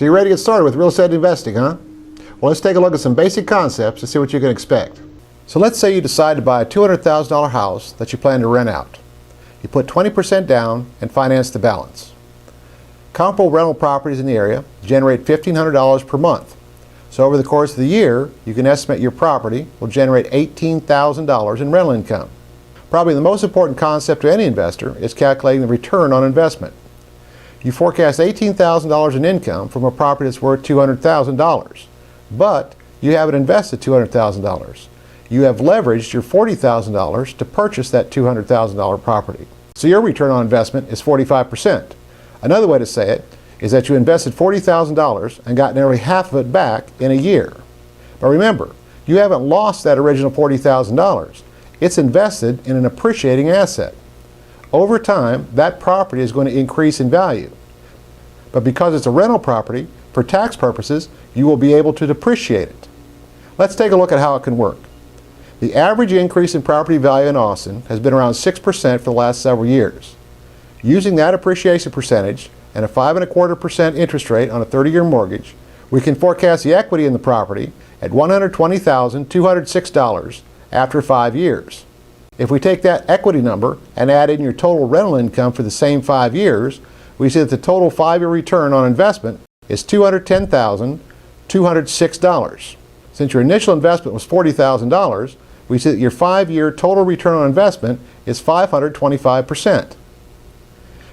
So you're ready to get started with real estate investing, huh? Well, let's take a look at some basic concepts to see what you can expect. So let's say you decide to buy a $200,000 house that you plan to rent out. You put 20% down and finance the balance. Comparable rental properties in the area generate $1,500 per month. So over the course of the year, you can estimate your property will generate $18,000 in rental income. Probably the most important concept to any investor is calculating the return on investment. You forecast $18,000 in income from a property that's worth $200,000, but you haven't invested $200,000. You have leveraged your $40,000 to purchase that $200,000 property. So your return on investment is 45%. Another way to say it is that you invested $40,000 and got nearly half of it back in a year. But remember, you haven't lost that original $40,000. It's invested in an appreciating asset. Over time, that property is going to increase in value. But because it's a rental property, for tax purposes, you will be able to depreciate it. Let's take a look at how it can work. The average increase in property value in Austin has been around 6% for the last several years. Using that appreciation percentage and a 5.25% interest rate on a 30-year mortgage, we can forecast the equity in the property at $120,206 after 5 years. If we take that equity number and add in your total rental income for the same 5 years, we see that the total 5-year return on investment is $210,206. Since your initial investment was $40,000, we see that your 5-year total return on investment is 525%.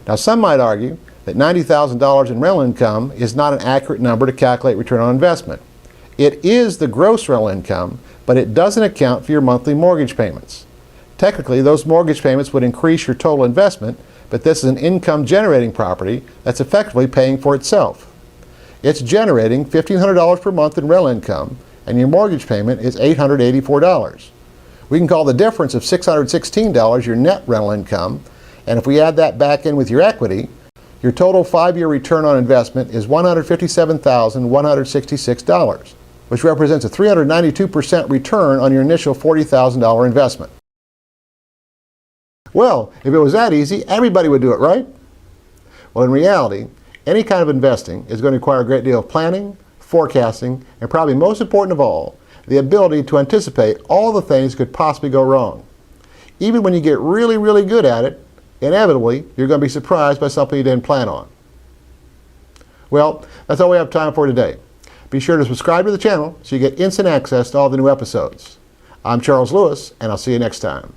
Now, some might argue that $90,000 in rental income is not an accurate number to calculate return on investment. It is the gross rental income, but it doesn't account for your monthly mortgage payments. Technically, those mortgage payments would increase your total investment, but this is an income-generating property that's effectively paying for itself. It's generating $1,500 per month in rental income, and your mortgage payment is $884. We can call the difference of $616 your net rental income, and if we add that back in with your equity, your total 5-year return on investment is $157,166, which represents a 392% return on your initial $40,000 investment. Well, if it was that easy, everybody would do it, right? Well, in reality, any kind of investing is going to require a great deal of planning, forecasting, and probably most important of all, the ability to anticipate all the things that could possibly go wrong. Even when you get really, really good at it, inevitably, you're going to be surprised by something you didn't plan on. Well, that's all we have time for today. Be sure to subscribe to the channel so you get instant access to all the new episodes. I'm Charles Lewis, and I'll see you next time.